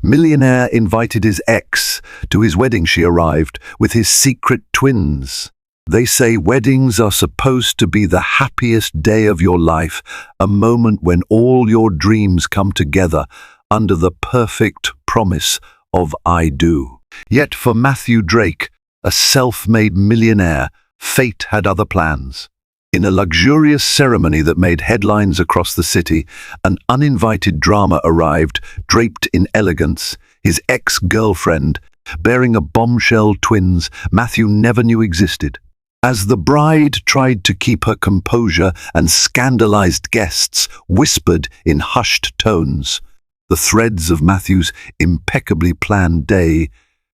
Millionaire invited his ex. To his wedding she arrived, with his secret twins. They say weddings are supposed to be the happiest day of your life, a moment when all your dreams come together under the perfect promise of I do. Yet for Matthew Drake, a self-made millionaire, fate had other plans. In a luxurious ceremony that made headlines across the city, an uninvited drama arrived, draped in elegance. His ex-girlfriend, bearing a bombshell twins Matthew never knew existed. As the bride tried to keep her composure and scandalized guests whispered in hushed tones, the threads of Matthew's impeccably planned day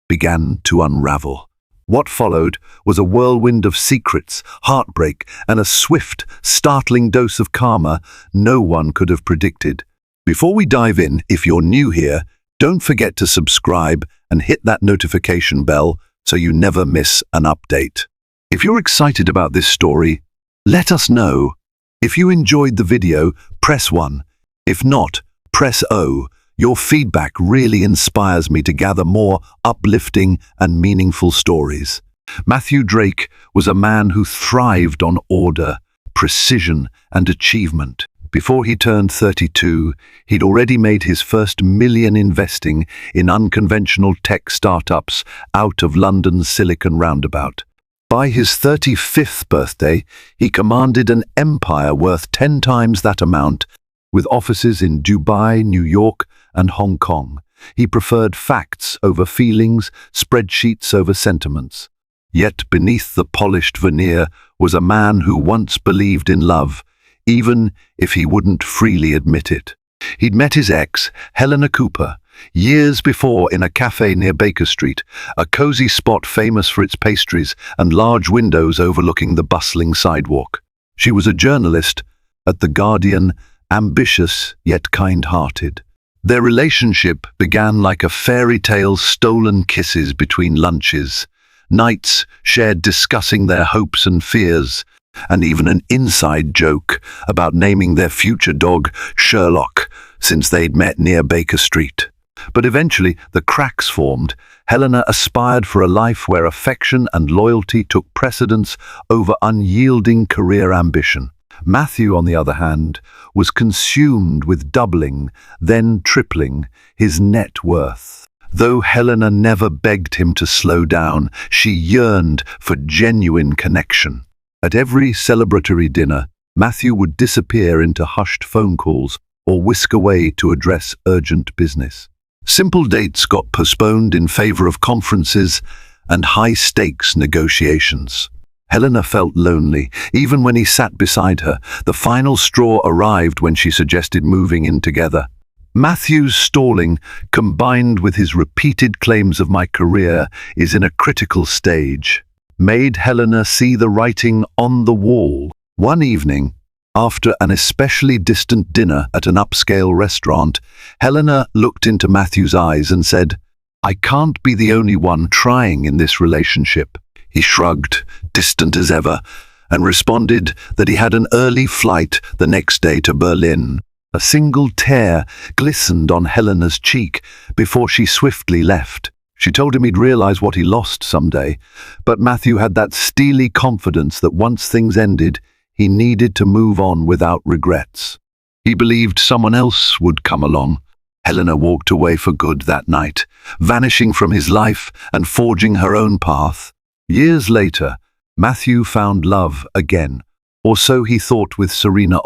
began to unravel. What followed was a whirlwind of secrets, heartbreak, and a swift, startling dose of karma no one could have predicted. Before we dive in, if you're new here, don't forget to subscribe and hit that notification bell so you never miss an update. If you're excited about this story, let us know. If you enjoyed the video, press 1. If not, press O. Your feedback really inspires me to gather more uplifting and meaningful stories. Matthew Drake was a man who thrived on order, precision, and achievement. Before he turned 32, he'd already made his first million investing in unconventional tech startups out of London's Silicon Roundabout. By his 35th birthday, he commanded an empire worth 10 times that amount, with offices in Dubai, New York, and Hong Kong. He preferred facts over feelings, spreadsheets over sentiments. Yet beneath the polished veneer was a man who once believed in love, even if he wouldn't freely admit it. He'd met his ex, Helena Cooper, years before in a cafe near Baker Street, a cozy spot famous for its pastries and large windows overlooking the bustling sidewalk. She was a journalist at The Guardian, ambitious yet kind-hearted. Their relationship began like a fairy tale, stolen kisses between lunches, nights shared discussing their hopes and fears, and even an inside joke about naming their future dog Sherlock, since they'd met near Baker Street. But eventually the cracks formed. Helena aspired for a life where affection and loyalty took precedence over unyielding career ambition. Matthew, on the other hand, was consumed with doubling, then tripling, his net worth. Though Helena never begged him to slow down, she yearned for genuine connection. At every celebratory dinner, Matthew would disappear into hushed phone calls or whisk away to address urgent business. Simple dates got postponed in favor of conferences and high-stakes negotiations. Helena felt lonely, even when he sat beside her. The final straw arrived when she suggested moving in together. Matthew's stalling, combined with his repeated claims of "my career is in a critical stage," made Helena see the writing on the wall. One evening, after an especially distant dinner at an upscale restaurant, Helena looked into Matthew's eyes and said, "I can't be the only one trying in this relationship." He shrugged, distant as ever, and responded that he had an early flight the next day to Berlin. A single tear glistened on Helena's cheek before she swiftly left. She told him he'd realize what he lost someday, but Matthew had that steely confidence that once things ended, he needed to move on without regrets. He believed someone else would come along. Helena walked away for good that night, vanishing from his life and forging her own path. Years later, Matthew found love again, or so he thought, with Serena,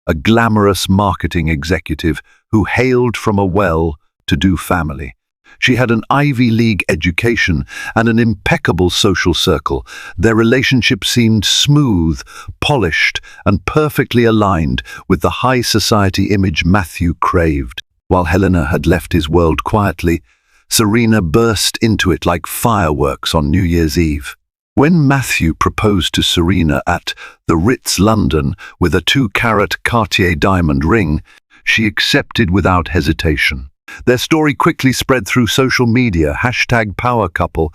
a glamorous marketing executive who hailed from a well-to-do family. She had an Ivy League education and an impeccable social circle. Their relationship seemed smooth, polished, and perfectly aligned with the high society image Matthew craved. While Helena had left his world quietly, Serena burst into it like fireworks on New Year's Eve. When Matthew proposed to Serena at the Ritz, London, with a 2-carat Cartier diamond ring, she accepted without hesitation. Their story quickly spread through social media, #powercouple,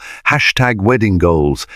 #wedding-goals,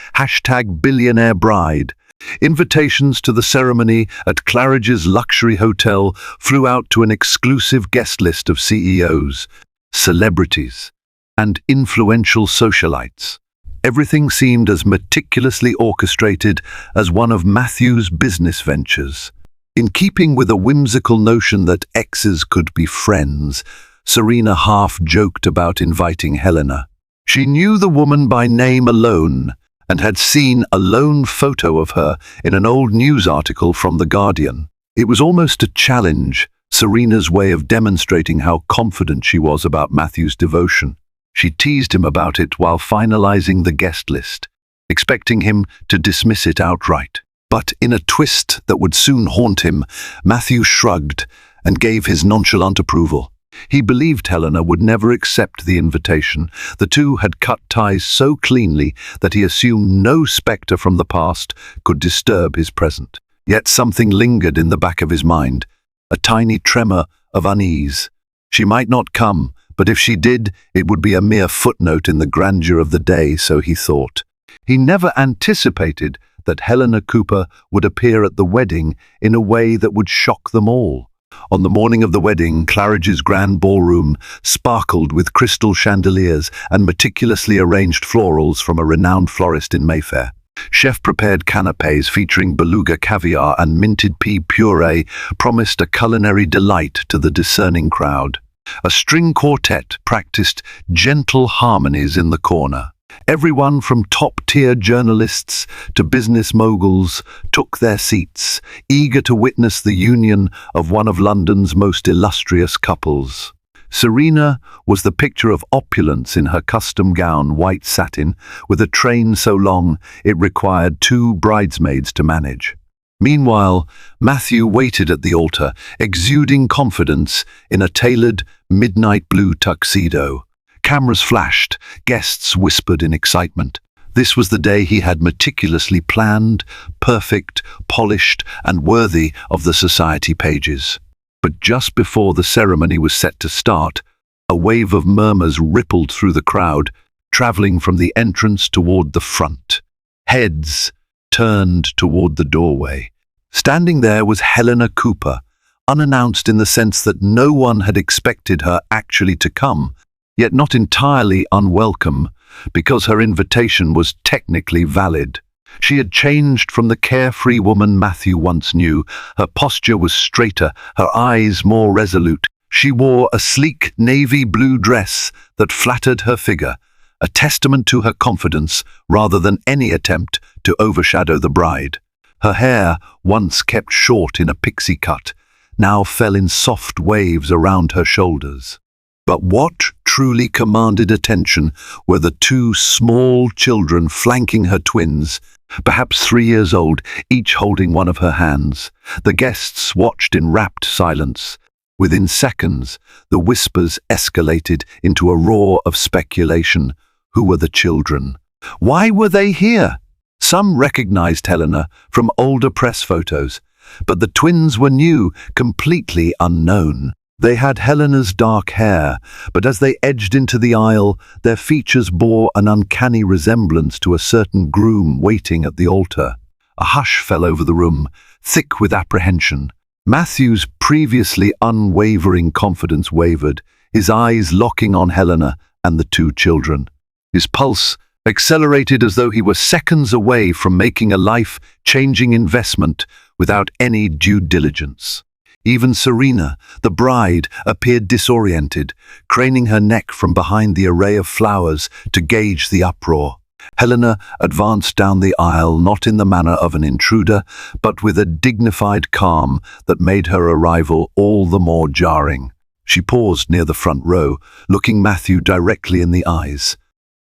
#billionaire bride. Invitations to the ceremony at Clares luxury hotel flew out to an exclusive guest list of CEOs. celebrities, and influential socialites. Everything seemed as meticulously orchestrated as one of Matthew's business ventures. In keeping with a whimsical notion that exes could be friends, Serena half joked about inviting Helena. She knew the woman by name alone and had seen a lone photo of her in an old news article from The Guardian. It was almost a challenge, Serena's way of demonstrating how confident she was about Matthew's devotion. She teased him about it while finalizing the guest list, expecting him to dismiss it outright. But in a twist that would soon haunt him, Matthew shrugged and gave his nonchalant approval. He believed Helena would never accept the invitation. The two had cut ties so cleanly that he assumed no spectre from the past could disturb his present. Yet something lingered in the back of his mind, a tiny tremor of unease. She might not come, but if she did, it would be a mere footnote in the grandeur of the day, so he thought. He never anticipated that Helena Cooper would appear at the wedding in a way that would shock them all. On the morning of the wedding, Clares's grand ballroom sparkled with crystal chandeliers and meticulously arranged florals from a renowned florist in Mayfair. Chef-prepared canapes featuring beluga caviar and minted pea puree promised a culinary delight to the discerning crowd. A string quartet practiced gentle harmonies in the corner. Everyone from top-tier journalists to business moguls took their seats, eager to witness the union of one of London's most illustrious couples. Serena was the picture of opulence in her custom gown, white satin, with a train so long it required 2 bridesmaids to manage. Meanwhile, Matthew waited at the altar, exuding confidence in a tailored midnight blue tuxedo. Cameras flashed, guests whispered in excitement. This was the day he had meticulously planned, perfect, polished, and worthy of the society pages. But just before the ceremony was set to start, a wave of murmurs rippled through the crowd, traveling from the entrance toward the front. Heads turned toward the doorway. Standing there was Helena Cooper, unannounced in the sense that no one had expected her actually to come, yet not entirely unwelcome, because her invitation was technically valid. She had changed from the carefree woman Matthew once knew. Her posture was straighter, her eyes more resolute. She wore a sleek navy blue dress that flattered her figure, a testament to her confidence rather than any attempt to overshadow the bride. Her hair, once kept short in a pixie cut, now fell in soft waves around her shoulders. But what truly commanded attention were the 2 small children flanking her twins, perhaps 3 years old, each holding one of her hands. The guests watched in rapt silence. Within seconds, the whispers escalated into a roar of speculation. Who were the children? Why were they here? Some recognized Helena from older press photos, but the twins were new, completely unknown. They had Helena's dark hair, but as they edged into the aisle, their features bore an uncanny resemblance to a certain groom waiting at the altar. A hush fell over the room, thick with apprehension. Matthew's previously unwavering confidence wavered, his eyes locking on Helena and the 2 children. His pulse accelerated as though he were seconds away from making a life-changing investment without any due diligence. Even Serena, the bride, appeared disoriented, craning her neck from behind the array of flowers to gauge the uproar. Helena advanced down the aisle, not in the manner of an intruder, but with a dignified calm that made her arrival all the more jarring. She paused near the front row, looking Matthew directly in the eyes.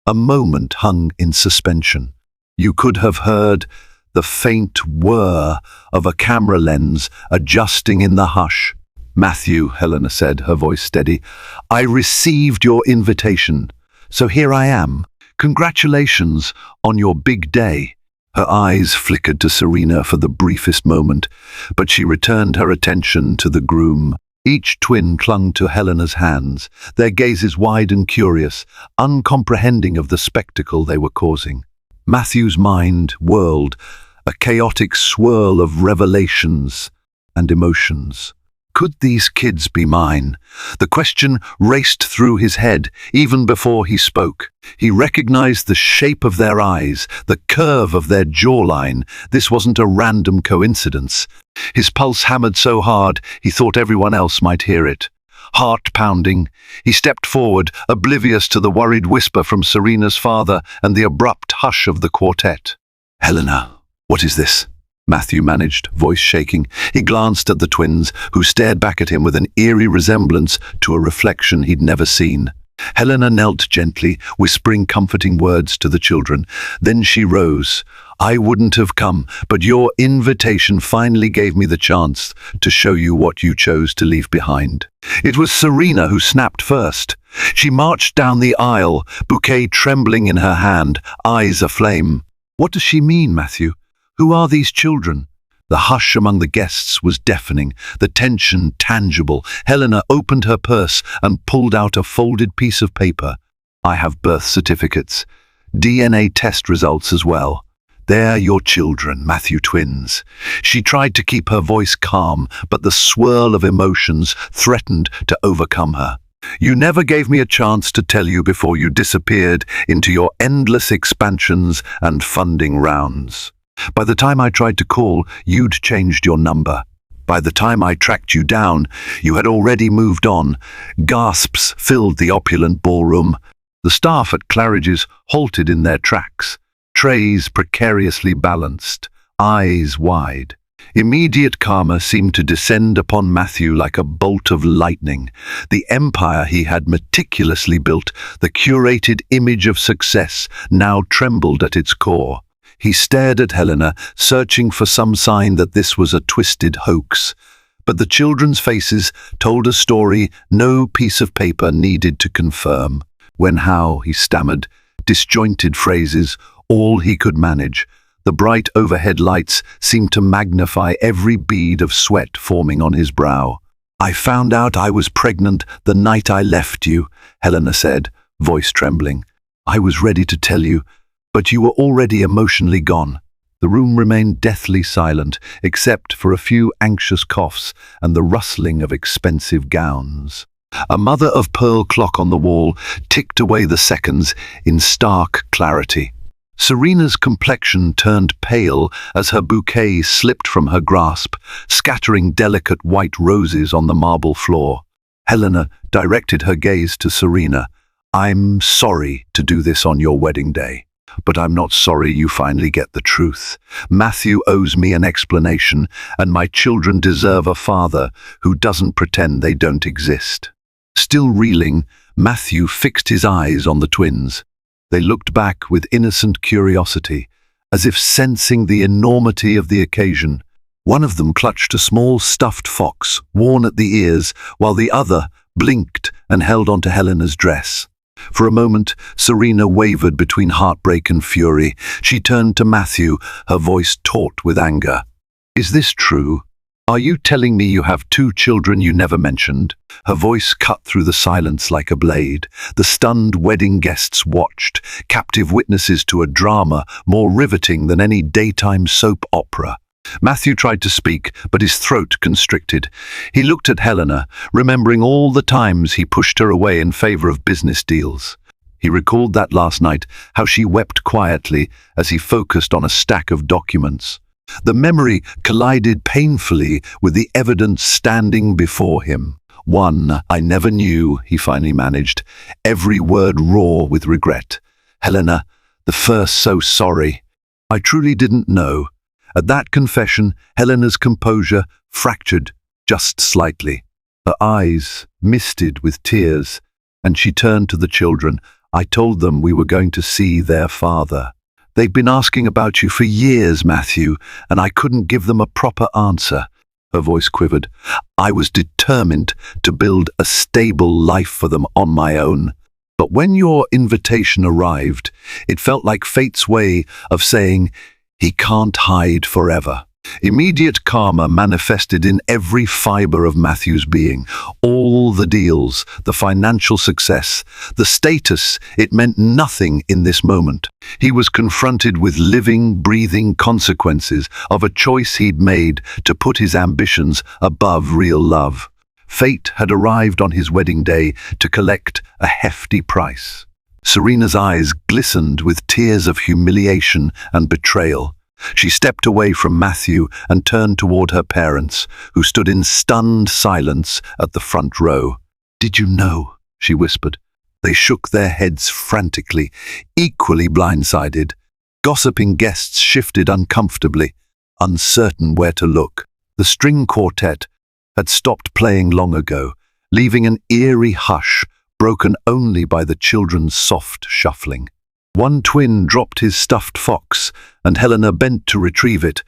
A moment hung in suspension. You could have heard the faint whir of a camera lens adjusting in the hush. "Matthew," Helena said, her voice steady, "I received your invitation, so here I am. Congratulations on your big day." Her eyes flickered to Serena for the briefest moment, but she returned her attention to the groom. Each twin clung to Helena's hands, their gazes wide and curious, uncomprehending of the spectacle they were causing. Matthew's mind whirled, a chaotic swirl of revelations and emotions. Could these kids be mine? The question raced through his head even before he spoke. He recognized the shape of their eyes, the curve of their jawline. This wasn't a random coincidence. His pulse hammered so hard he thought everyone else might hear it. Heart pounding, he stepped forward, oblivious to the worried whisper from Serena's father and the abrupt hush of the quartet. "Helena, what is this?" Matthew managed, voice shaking. He glanced at the twins, who stared back at him with an eerie resemblance to a reflection he'd never seen. Helena knelt gently, whispering comforting words to the children. Then she rose. "I wouldn't have come, but your invitation finally gave me the chance to show you what you chose to leave behind." It was Serena who snapped first. She marched down the aisle, bouquet trembling in her hand, eyes aflame. "What does she mean, Matthew? Who are these children?" The hush among the guests was deafening, the tension tangible. Helena opened her purse and pulled out a folded piece of paper. "I have birth certificates, DNA test results as well. They're your children, Matthew twins." She tried to keep her voice calm, but the swirl of emotions threatened to overcome her. "You never gave me a chance to tell you before you disappeared into your endless expansions and funding rounds. By the time I tried to call, you'd changed your number. By the time I tracked you down, you had already moved on." Gasps filled the opulent ballroom. The staff at Clares halted in their tracks, trays precariously balanced, eyes wide. Immediate karma seemed to descend upon Matthew like a bolt of lightning. The empire he had meticulously built, the curated image of success, now trembled at its core. He stared at Helena, searching for some sign that this was a twisted hoax. But the children's faces told a story no piece of paper needed to confirm. "When how," he stammered, disjointed phrases, all he could manage. The bright overhead lights seemed to magnify every bead of sweat forming on his brow. "I found out I was pregnant the night I left you," Helena said, voice trembling. "I was ready to tell you, but you were already emotionally gone." The room remained deathly silent, except for a few anxious coughs and the rustling of expensive gowns. A mother-of-pearl clock on the wall ticked away the seconds in stark clarity. Serena's complexion turned pale as her bouquet slipped from her grasp, scattering delicate white roses on the marble floor. Helena directed her gaze to Serena. "I'm sorry to do this on your wedding day, but I'm not sorry you finally get the truth. Matthew owes me an explanation, and my children deserve a father who doesn't pretend they don't exist." Still reeling, Matthew fixed his eyes on the twins. They looked back with innocent curiosity, as if sensing the enormity of the occasion. One of them clutched a small stuffed fox, worn at the ears, while the other blinked and held onto Helena's dress. For a moment, Serena wavered between heartbreak and fury. She turned to Matthew, her voice taut with anger. "Is this true? Are you telling me you have 2 children you never mentioned?" Her voice cut through the silence like a blade. The stunned wedding guests watched, captive witnesses to a drama more riveting than any daytime soap opera. Matthew tried to speak, but his throat constricted. He looked at Helena, remembering all the times he pushed her away in favor of business deals. He recalled that last night, how she wept quietly as he focused on a stack of documents. The memory collided painfully with the evidence standing before him. "One I never knew," he finally managed, every word raw with regret. "Helena, the first so sorry. I truly didn't know." At that confession, Helena's composure fractured just slightly. Her eyes misted with tears, and she turned to the children. "I told them we were going to see their father. They've been asking about you for years, Matthew, and I couldn't give them a proper answer." Her voice quivered. "I was determined to build a stable life for them on my own. But when your invitation arrived, it felt like fate's way of saying, he can't hide forever." Immediate karma manifested in every fiber of Matthew's being. All the deals, the financial success, the status, it meant nothing in this moment. He was confronted with living, breathing consequences of a choice he'd made to put his ambitions above real love. Fate had arrived on his wedding day to collect a hefty price. Serena's eyes glistened with tears of humiliation and betrayal. She stepped away from Matthew and turned toward her parents, who stood in stunned silence at the front row. "Did you know?" she whispered. They shook their heads frantically, equally blindsided. Gossiping guests shifted uncomfortably, uncertain where to look. The string quartet had stopped playing long ago, leaving an eerie hush broken only by the children's soft shuffling. One twin dropped his stuffed fox, and Helena bent to retrieve it,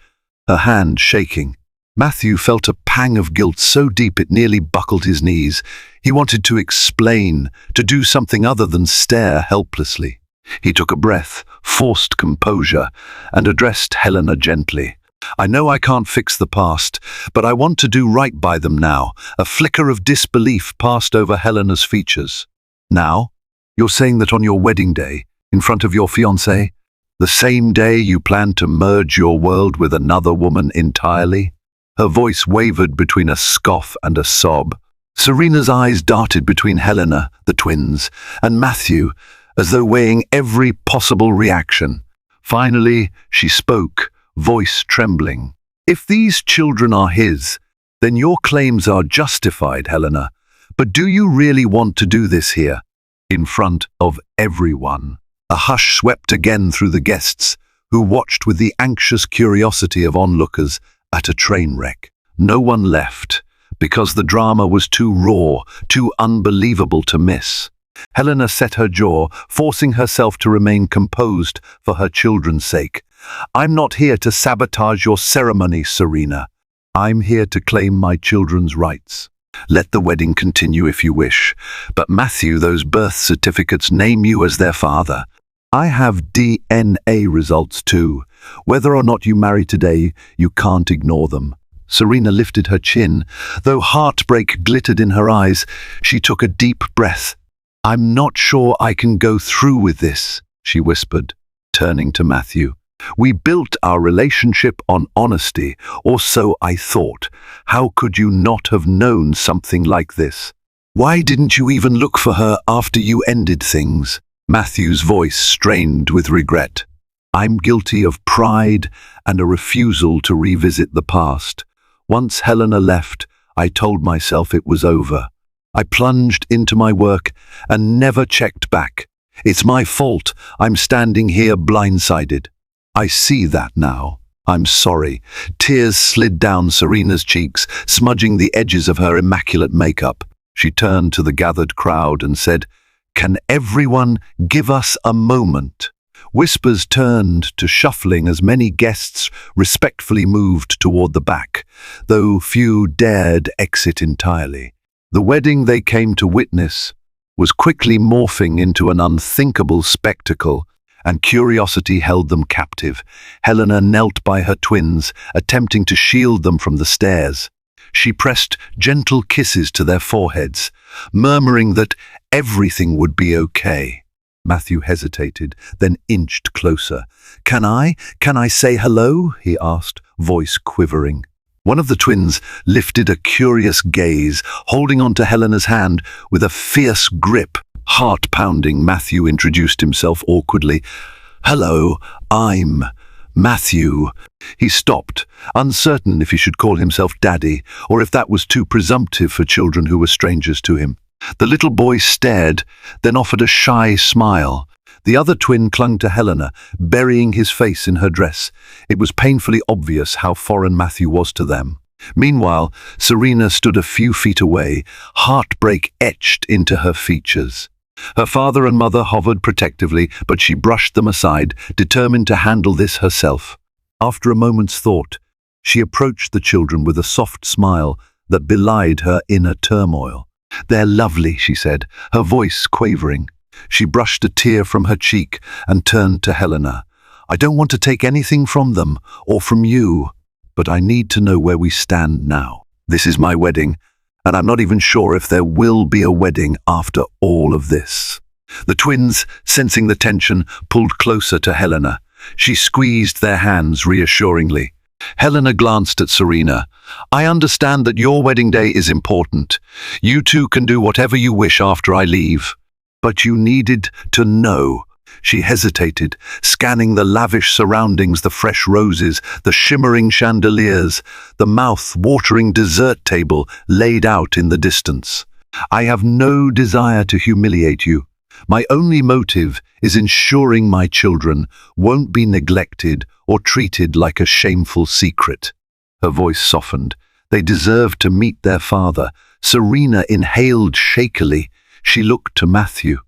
her hand shaking. Matthew felt a pang of guilt so deep it nearly buckled his knees. He wanted to explain, to do something other than stare helplessly. He took a breath, forced composure, and addressed Helena gently. "I know I can't fix the past, but I want to do right by them now." A flicker of disbelief passed over Helena's features. "Now? You're saying that on your wedding day, in front of your fiancée? The same day you planned to merge your world with another woman entirely?" Her voice wavered between a scoff and a sob. Serena's eyes darted between Helena, the twins, and Matthew, as though weighing every possible reaction. Finally, she spoke, voice trembling. "If these children are his, then your claims are justified, Helena. But do you really want to do this here, in front of everyone?" A hush swept again through the guests, who watched with the anxious curiosity of onlookers at a train wreck. No one left, because the drama was too raw, too unbelievable to miss. Helena set her jaw, forcing herself to remain composed for her children's sake. "I'm not here to sabotage your ceremony, Serena. I'm here to claim my children's rights. Let the wedding continue if you wish, but Matthew, those birth certificates name you as their father. I have DNA results too. Whether or not you marry today, you can't ignore them." Serena lifted her chin. Though heartbreak glittered in her eyes, she took a deep breath. "I'm not sure I can go through with this," she whispered, turning to Matthew. "We built our relationship on honesty, or so I thought. How could you not have known something like this? Why didn't you even look for her after you ended things?" Matthew's voice strained with regret. "I'm guilty of pride and a refusal to revisit the past. Once Helena left, I told myself it was over. I plunged into my work and never checked back. It's my fault I'm standing here blindsided. I see that now. I'm sorry." Tears slid down Serena's cheeks, smudging the edges of her immaculate makeup. She turned to the gathered crowd and said, "Can everyone give us a moment?" Whispers turned to shuffling as many guests respectfully moved toward the back, though few dared exit entirely. The wedding they came to witness was quickly morphing into an unthinkable spectacle, and curiosity held them captive. Helena knelt by her twins, attempting to shield them from the stares. She pressed gentle kisses to their foreheads, murmuring that everything would be okay. Matthew hesitated, then inched closer. Can I say hello?" he asked, voice quivering. One of the twins lifted a curious gaze, holding onto Helena's hand with a fierce grip. Heart-pounding, Matthew introduced himself awkwardly. "Hello, I'm Matthew." He stopped, uncertain if he should call himself Daddy, or if that was too presumptive for children who were strangers to him. The little boy stared, then offered a shy smile. The other twin clung to Helena, burying his face in her dress. It was painfully obvious how foreign Matthew was to them. Meanwhile, Serena stood a few feet away, heartbreak etched into her features. Her father and mother hovered protectively, but she brushed them aside, determined to handle this herself. After a moment's thought, she approached the children with a soft smile that belied her inner turmoil. "They're lovely," she said, her voice quavering. She brushed a tear from her cheek and turned to Helena. "I don't want to take anything from them, or from you, but I need to know where we stand now. This is my wedding, and I'm not even sure if there will be a wedding after all of this." The twins, sensing the tension, pulled closer to Helena. She squeezed their hands reassuringly. Helena glanced at Serena. "I understand that your wedding day is important. You two can do whatever you wish after I leave. But you needed to know." She hesitated, scanning the lavish surroundings, the fresh roses, the shimmering chandeliers, the mouth-watering dessert table laid out in the distance. "I have no desire to humiliate you. My only motive is ensuring my children won't be neglected or treated like a shameful secret." Her voice softened. They deserved to meet their father. Serena inhaled shakily. She looked to Matthew.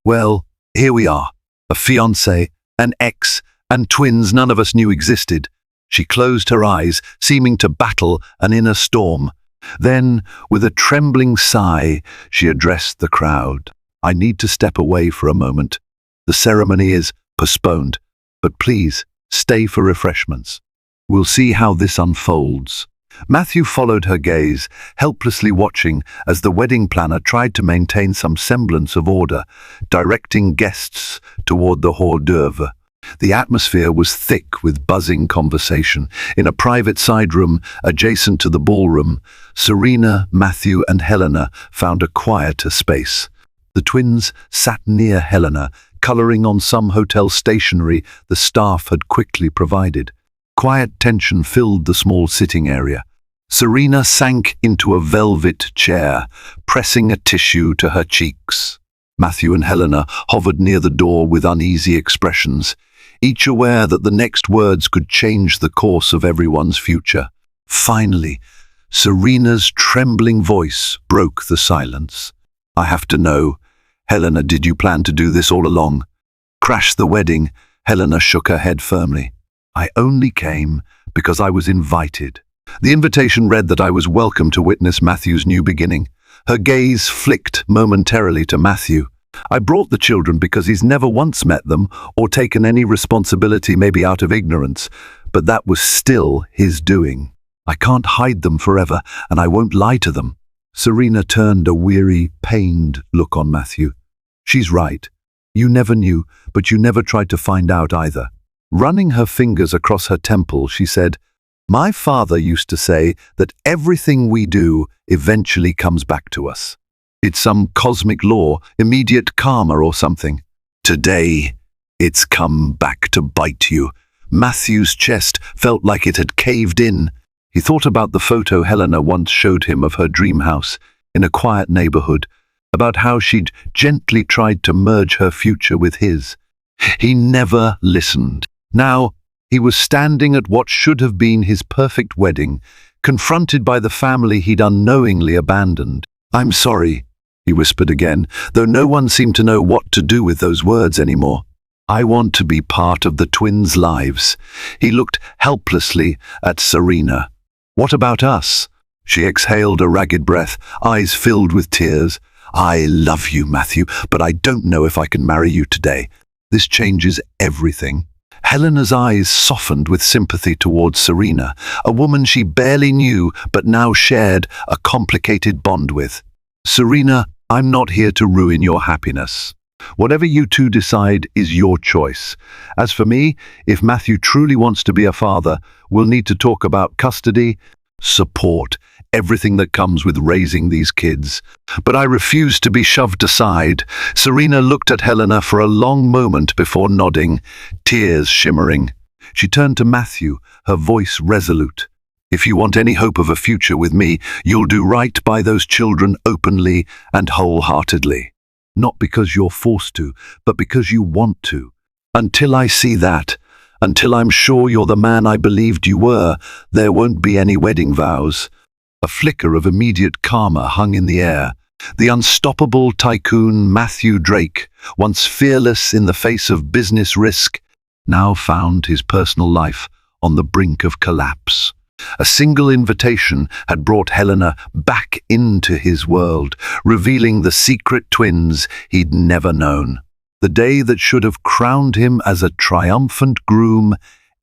"Well, here we are. A fiancé, an ex, and twins none of us knew existed." She closed her eyes, seeming to battle an inner storm. Then, with a trembling sigh, she addressed the crowd. "I need to step away for a moment. The ceremony is postponed, but please stay for refreshments. We'll see how this unfolds." Matthew followed her gaze, helplessly watching as the wedding planner tried to maintain some semblance of order, directing guests toward the hors d'oeuvre. The atmosphere was thick with buzzing conversation. In a private side room adjacent to the ballroom, Serena, Matthew, and Helena found a quieter space. The twins sat near Helena, coloring on some hotel stationery the staff had quickly provided. Quiet tension filled the small sitting area. Serena sank into a velvet chair, pressing a tissue to her cheeks. Matthew and Helena hovered near the door with uneasy expressions, each aware that the next words could change the course of everyone's future. Finally, Serena's trembling voice broke the silence. "I have to know. Helena, did you plan to do this all along?" "Crash the wedding." Helena shook her head firmly. "I only came because I was invited." The invitation read that I was welcome to witness Matthew's new beginning. Her gaze flicked momentarily to Matthew. "I brought the children because he's never once met them or taken any responsibility, maybe out of ignorance, but that was still his doing. I can't hide them forever, and I won't lie to them." Serena turned a weary, pained look on Matthew. "She's right. You never knew, but you never tried to find out either." Running her fingers across her temple, she said, "My father used to say that everything we do eventually comes back to us. It's some cosmic law, immediate karma or something. Today, it's come back to bite you." Matthew's chest felt like it had caved in. He thought about the photo Helena once showed him of her dream house in a quiet neighborhood, about how she'd gently tried to merge her future with his. He never listened. Now, he was standing at what should have been his perfect wedding, confronted by the family he'd unknowingly abandoned. "I'm sorry," he whispered again, though no one seemed to know what to do with those words anymore. "I want to be part of the twins' lives." He looked helplessly at Serena. "What about us?" She exhaled a ragged breath, eyes filled with tears. "I love you, Matthew, but I don't know if I can marry you today. This changes everything." Helena's eyes softened with sympathy towards Serena, a woman she barely knew but now shared a complicated bond with. "Serena, I'm not here to ruin your happiness. Whatever you two decide is your choice. As for me, if Matthew truly wants to be a father, we'll need to talk about custody, support, everything that comes with raising these kids. But I refuse to be shoved aside." Serena looked at Helena for a long moment before nodding, tears shimmering. She turned to Matthew, her voice resolute. "If you want any hope of a future with me, you'll do right by those children openly and wholeheartedly. Not because you're forced to, but because you want to. Until I see that, until I'm sure you're the man I believed you were, there won't be any wedding vows." A flicker of immediate karma hung in the air. The unstoppable tycoon Matthew Drake, once fearless in the face of business risk, now found his personal life on the brink of collapse. A single invitation had brought Helena back into his world, revealing the secret twins he'd never known. The day that should have crowned him as a triumphant groom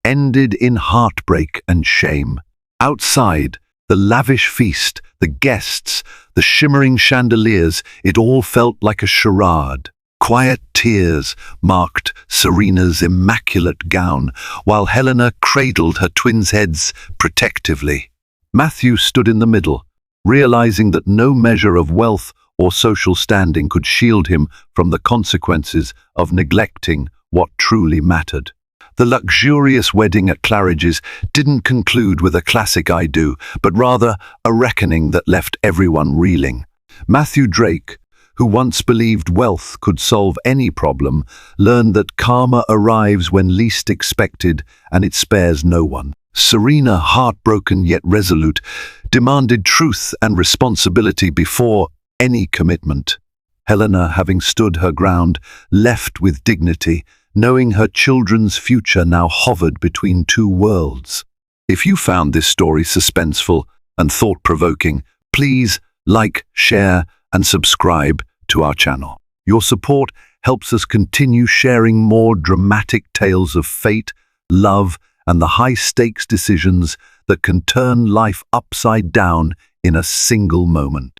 ended in heartbreak and shame. Outside, the lavish feast, the guests, the shimmering chandeliers, it all felt like a charade. Quiet tears marked Serena's immaculate gown, while Helena cradled her twins' heads protectively. Matthew stood in the middle, realizing that no measure of wealth or social standing could shield him from the consequences of neglecting what truly mattered. The luxurious wedding at Claridge's didn't conclude with a classic I do, but rather a reckoning that left everyone reeling. Matthew Drake, who once believed wealth could solve any problem, learned that karma arrives when least expected and it spares no one. Serena, heartbroken yet resolute, demanded truth and responsibility before any commitment. Helena, having stood her ground, left with dignity, knowing her children's future now hovered between two worlds. If you found this story suspenseful and thought-provoking, please like, share, and subscribe to our channel. Your support helps us continue sharing more dramatic tales of fate, love, and the high-stakes decisions that can turn life upside down in a single moment.